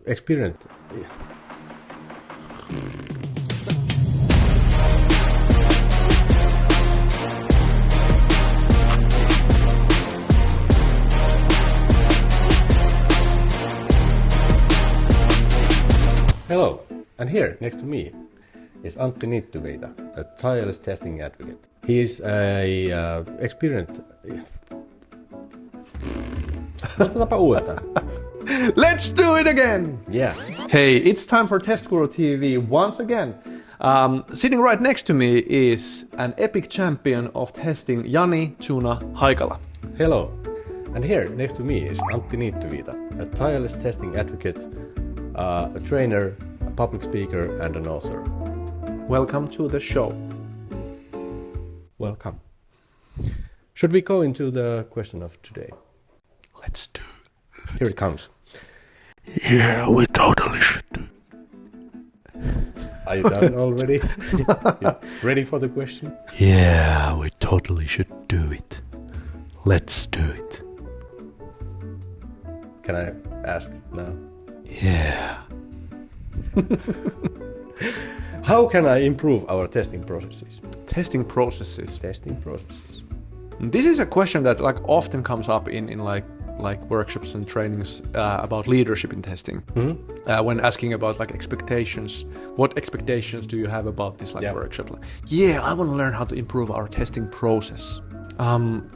experienced. Hello, and here next to me is Antti Niittyviita, a tireless testing advocate. He is a experienced. Otetaanpa uudestaan. Let's do it again! Yeah. Hey, it's time for TestguruTV once again. Sitting right next to me is an epic champion of testing, Jani, Tuna, Haikala. Hello, and here next to me is Antti Niittyviita, a tireless testing advocate, a trainer, a public speaker, and an author. Welcome to the show. Welcome. Should we go into the question of today? Let's do it. Here it comes. Yeah, we totally should do it. Are you done already? Yeah. Ready for the question? Yeah, we totally should do it. Let's do it. Can I ask now? Yeah. How can I improve our testing processes? Testing processes. Testing processes. This is a question that often comes up in workshops and trainings about leadership in testing. Mm-hmm. When asking about expectations, what expectations do you have about this workshop? I want to learn how to improve our testing process. And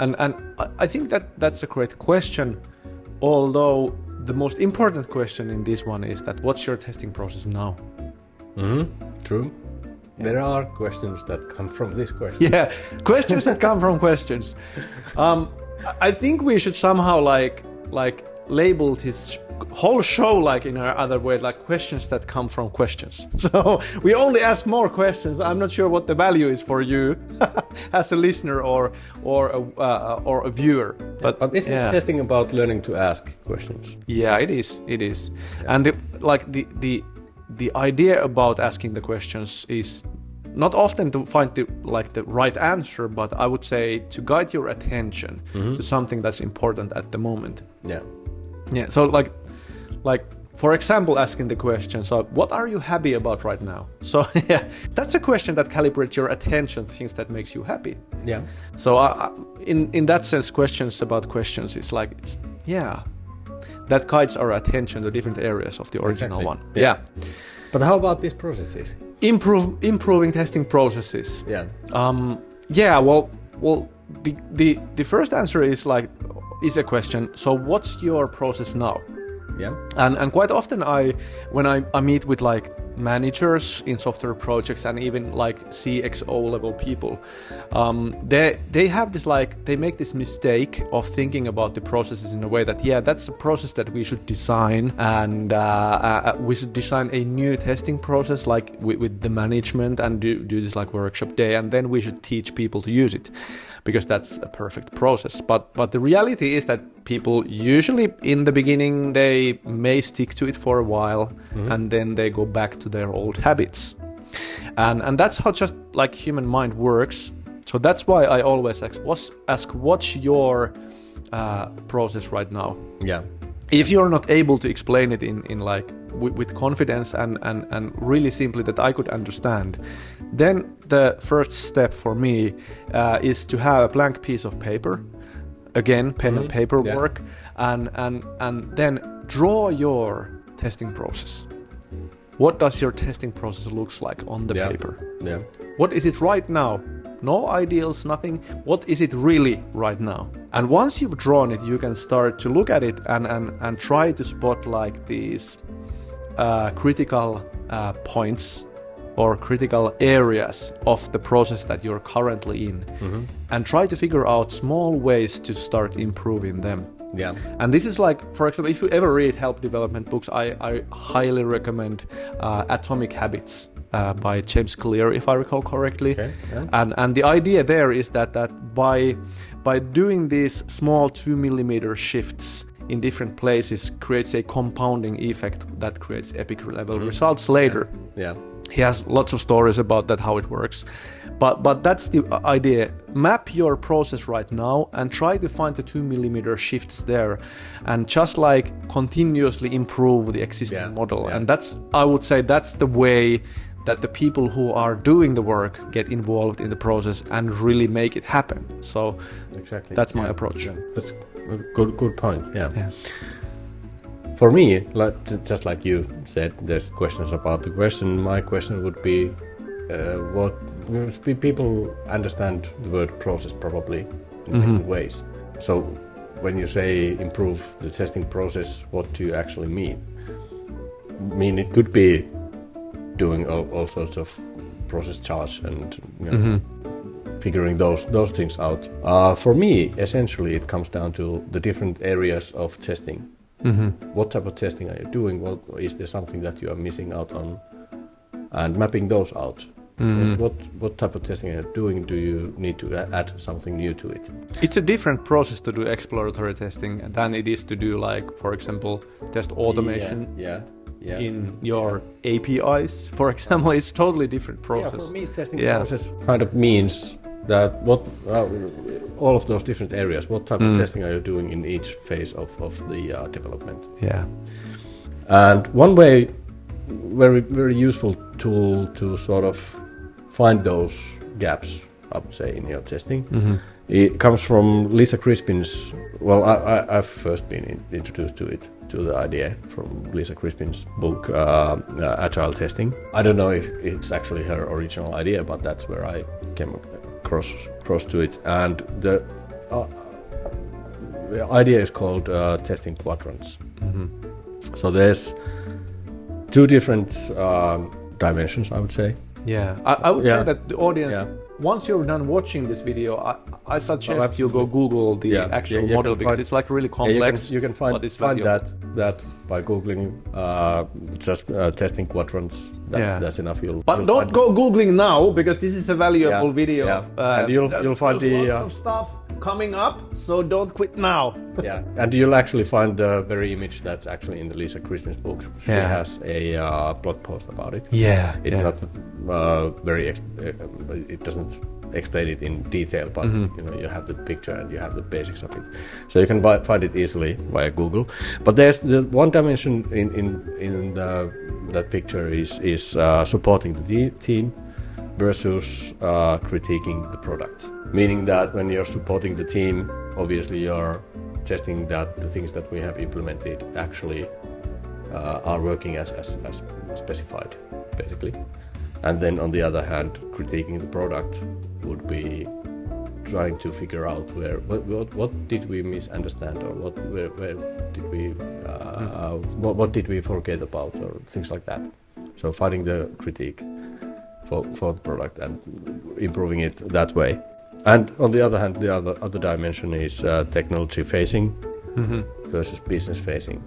I think that's a great question. Although the most important question in this one is that what's your testing process now? Mm-hmm. True. There are questions that come from this question. Yeah, questions that come from questions. I think we should somehow label this whole show in our other way, questions that come from questions. So we only ask more questions. I'm not sure what the value is for you as a listener or a viewer. But this is testing about learning to ask questions. Yeah, it is. It is, yeah. And the idea about asking the questions is not often to find the right answer, but I would say to guide your attention to something that's important at the moment. Yeah. Yeah. So for example, asking the question, so what are you happy about right now? So yeah, that's a question that calibrates your attention to things that makes you happy. Yeah. So in that sense, questions about questions is that guides our attention to different areas of the original one. Yeah. But how about these processes? Improving testing processes. Yeah. Well, the first answer is a question. So what's your process now? Yeah. And quite often when I meet with managers in software projects and even CXO level people, they have this they make this mistake of thinking about the processes in a way that that's a process that we should design, and we should design a new testing process with the management and do this workshop day, and then we should teach people to use it because that's a perfect process. But the reality is that people usually in the beginning they may stick to it for a while, and then they go back to their old habits, and that's how just human mind works. So that's why I always ask what's your process right now. Yeah. If you're not able to explain it in with confidence and really simply that I could understand, then the first step for me is to have a blank piece of paper. Again, pen and paper work, and then draw your testing process. What does your testing process looks like on the paper? Yeah. What is it right now? No ideals, nothing. What is it really right now? And once you've drawn it, you can start to look at it and try to spot these critical points or critical areas of the process that you're currently in, and try to figure out small ways to start improving them. Yeah. And this is for example, if you ever read help development books, I highly recommend Atomic Habits by James Clear, if I recall correctly. Okay. Yeah. And the idea there is that by doing these small 2mm shifts in different places creates a compounding effect that creates epic level results later. Yeah. He has lots of stories about that, how it works. But that's the idea. Map your process right now and try to find the 2mm shifts there, and just like continuously improve the existing model. And I would say that's the way that the people who are doing the work get involved in the process and really make it happen. So exactly, that's my approach. Yeah. That's a good point. Yeah. For me, just like you said, there's questions about the question. My question would be, what people understand the word process probably in different ways. So when you say improve the testing process, what do you actually mean? I mean, it could be doing all sorts of process charts and figuring those things out. For me, essentially, it comes down to the different areas of testing. What type of testing are you doing? What is there something that you are missing out on? And mapping those out. What type of testing are you doing? Do you need to add something new to it? It's a different process to do exploratory testing than it is to do, like, for example, test automation. In your APIs, for example, it's totally different process. Yeah, for me, testing process kind of means that all of those different areas, what type of testing are you doing in each phase of the development? Yeah. And one way, very, very useful tool to sort of find those gaps, I would say, in your testing, it comes from Lisa Crispin's. Well, I've first been introduced to the idea from Lisa Crispin's book, Agile Testing. I don't know if it's actually her original idea, but that's where I came across to it. And the idea is called testing quadrants. So there's two different dimensions, I would say. Yeah, I would say that the audience, once you're done watching this video, I suggest you go Google the actual model, because it's like really complex. You can find that by Googling just testing quadrants. That's enough. But don't go Googling now, because this is a valuable video. And you'll find lots of stuff coming up, so don't quit now. And you'll actually find the very image that's actually in the Lisa Crispin's book. She has a blog post about it. It's not very it doesn't explain it in detail, but you have the picture and you have the basics of it, so you can find it easily via Google. But there's the one dimension in that picture is supporting the team versus critiquing the product. Meaning that when you're supporting the team, obviously you're testing that the things that we have implemented actually are working as specified, basically. And then on the other hand, critiquing the product would be trying to figure out what did we misunderstand, or what did we forget about, or things like that. So finding the critique for the product and improving it that way. And on the other hand, the other dimension is technology facing versus business facing.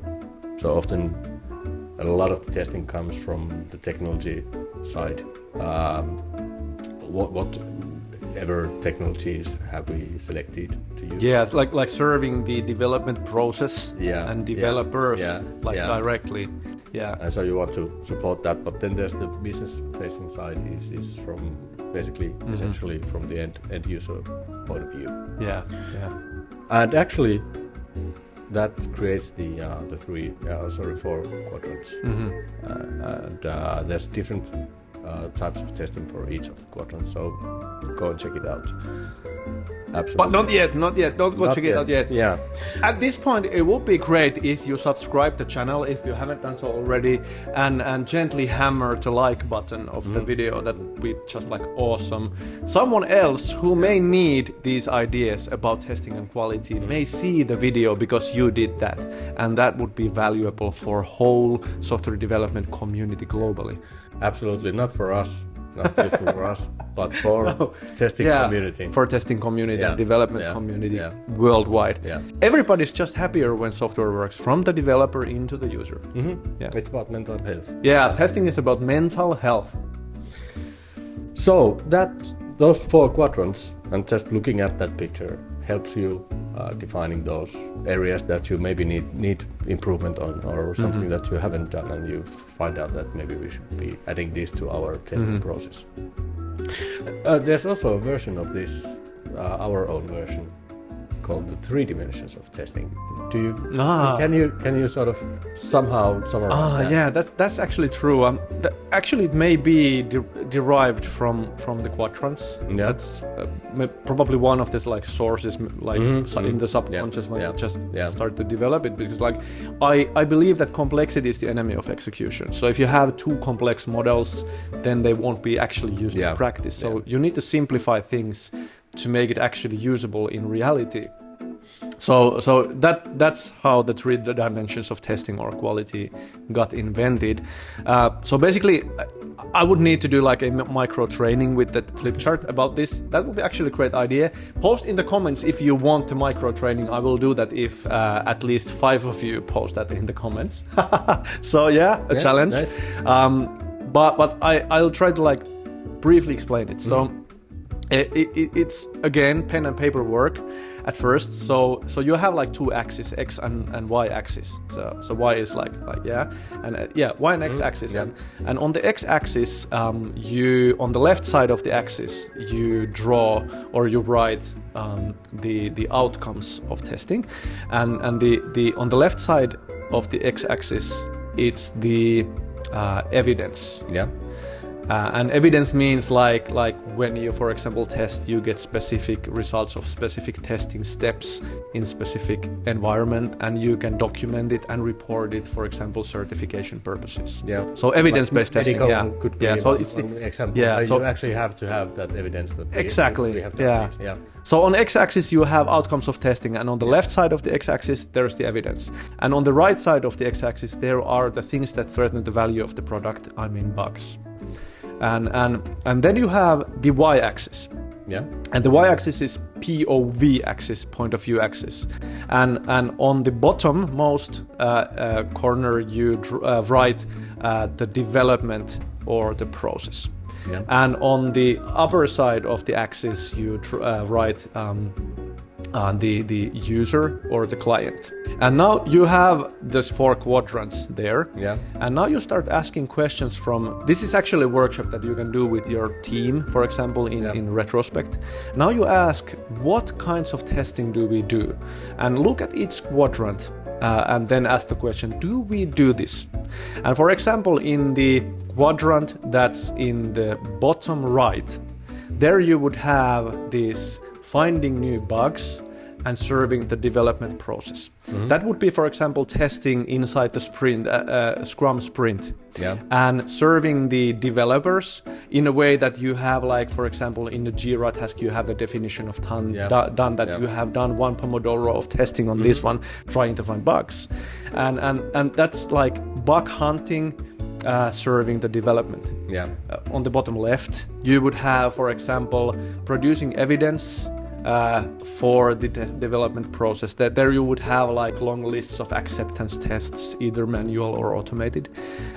So often a lot of the testing comes from the technology side. Whatever technologies have we selected to use? Yeah, it's like serving the development process and developers directly. Yeah. And so you want to support that, but then there's the business facing side is from basically essentially from the end user point of view. Yeah. And actually that creates the four quadrants. And there's different types of testing for each of the quadrants, so go and check it out. Absolutely. But not yet. Don't go check it out yet. Yeah. At this point, it would be great if you subscribe the channel, if you haven't done so already, and gently hammer the like button of the video. That would be just like awesome. Someone else who may need these ideas about testing and quality may see the video because you did that, and that would be valuable for whole software development community globally. Absolutely, not for us. Not useful for us, but for testing community. For testing community and development community worldwide. Everybody's just happier when software works from the developer into the user. It's about mental health. Testing is about mental health. So those four quadrants, and just looking at that picture, helps you defining those areas that you maybe need improvement on, or something that you haven't done, and you find out that maybe we should be adding this to our testing process. There's also a version of this, our own version, called the 3 dimensions of testing. Can you sort of somehow summarize that? Yeah, that's actually true. Actually, it may be derived from the Quadrants. Yeah. That's probably one of these like sources, like in the subconscious when you just start to develop it. Because like I believe that complexity is the enemy of execution. So if you have too complex models, then they won't be actually used in practice. So you need to simplify things to make it actually usable in reality. So that's how the 3 dimensions of testing or quality got invented. So basically, I would need to do like a micro training with that flip chart about this. That would be actually a great idea. Post in the comments if you want the micro training. I will do that if at least 5 of you post that in the comments. So a challenge. Nice. But I'll try to like briefly explain it. So. It's again pen and paper work at first. So you have like 2 axes, x and y axis. So y is like and y and x axis. And on the x axis, you on the left side of the axis you draw or you write the outcomes of testing, and the on the left side of the x axis it's the evidence. Yeah. And evidence means like when you, for example, test, you get specific results of specific testing steps in specific environment, and you can document it and report it, for example, certification purposes. Yeah. So evidence-based testing. Could be so it's the example. Yeah. So you actually have to have that evidence that we have done this. Yeah. So on x-axis you have outcomes of testing, and on the left side of the x-axis there's the evidence, and on the right side of the x-axis there are the things that threaten the value of the product. I mean bugs. And then you have the y-axis. Yeah. And the y-axis is POV axis, point of view axis. And on the bottom most corner you write the development or the process. Yeah. And on the upper side of the axis you write the user or the client. And now you have these 4 quadrants there. Yeah. And now you start asking questions from, this is actually a workshop that you can do with your team, for example, in retrospect. Now you ask, what kinds of testing do we do? And look at each quadrant and then ask the question, do we do this? And for example, in the quadrant that's in the bottom right, there you would have this finding new bugs and serving the development process. Mm-hmm. That would be, for example, testing inside the sprint, Scrum sprint, and serving the developers in a way that you have, like, for example, in the Jira task, you have the definition of done that you have done 1 Pomodoro of testing on this one, trying to find bugs, and that's like bug hunting. Serving the development. On the bottom left, you would have, for example, producing evidence for the development process. That there you would have like long lists of acceptance tests, either manual or automated,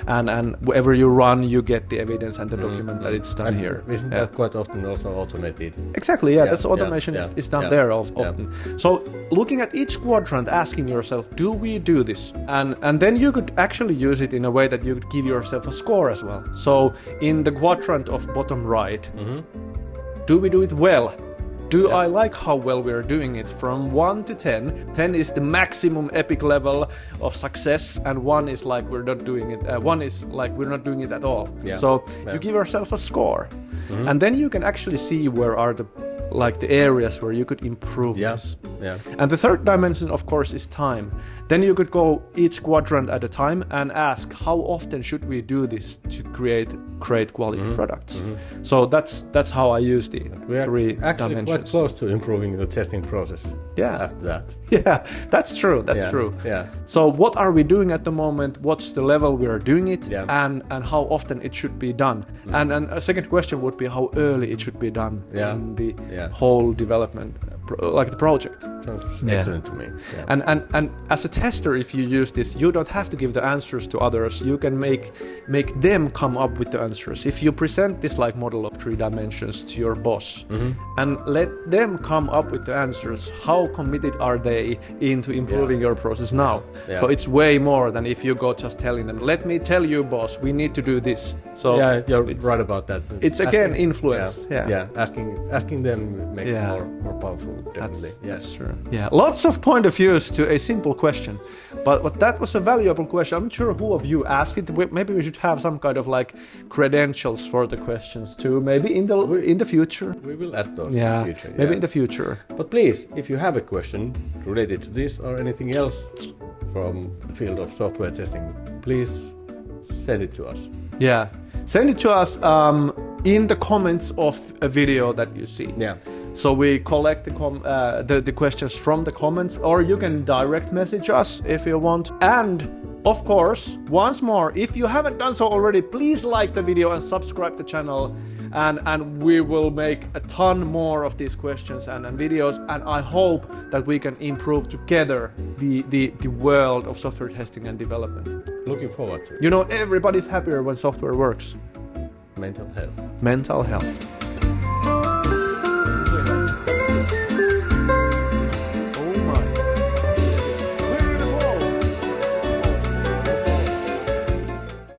and wherever you run, you get the evidence and the document that it's done and here. Isn't that quite often also automated? Exactly. That's automation is done there often. So looking at each quadrant, asking yourself, do we do this? And then you could actually use it in a way that you could give yourself a score as well. So in the quadrant of bottom right, do we do it well? Do I like how well we're doing it? From 1 to 10, 10 is the maximum epic level of success, and 1 is like we're not doing it. 1 is like we're not doing it at all. So you give yourself a score, and then you can actually see where are the areas where you could improve this. And the third dimension, of course, is time. Then you could go each quadrant at a time and ask, how often should we do this to create quality products? So that's how I use the 3 dimensions. Quite close to improving the testing process. After that. That's true. That's true. So what are we doing at the moment? What's the level we are doing it, and how often it should be done? And a second question would be how early it should be done in the whole development, like the project. sounds excellent to me. Yeah. And as a tester, if you use this, you don't have to give the answers to others. You can make them come up with the answers. If you present this like model of 3 dimensions to your boss and let them come up with the answers, how committed are they into improving your process now? Yeah. So it's way more than if you go just telling them, let me tell you, boss, we need to do this. So yeah, you're right about that. It's again influence. Yeah. Asking them makes it more powerful. Definitely. That's true. Yeah, lots of point of views to a simple question, but that was a valuable question. I'm not sure who of you asked it. Maybe we should have some kind of like credentials for the questions too. Maybe in the future. We will add those in the future. Maybe in the future. But please, if you have a question related to this or anything else from the field of software testing, please send it to us. Yeah, send it to us in the comments of a video that you see. Yeah. So we collect the questions from the comments, or you can direct message us if you want. And of course, once more, if you haven't done so already, please like the video and subscribe to the channel. And we will make a ton more of these questions and videos. And I hope that we can improve together the world of software testing and development. Looking forward to it. You know, everybody's happier when software works. Mental health. Mental health.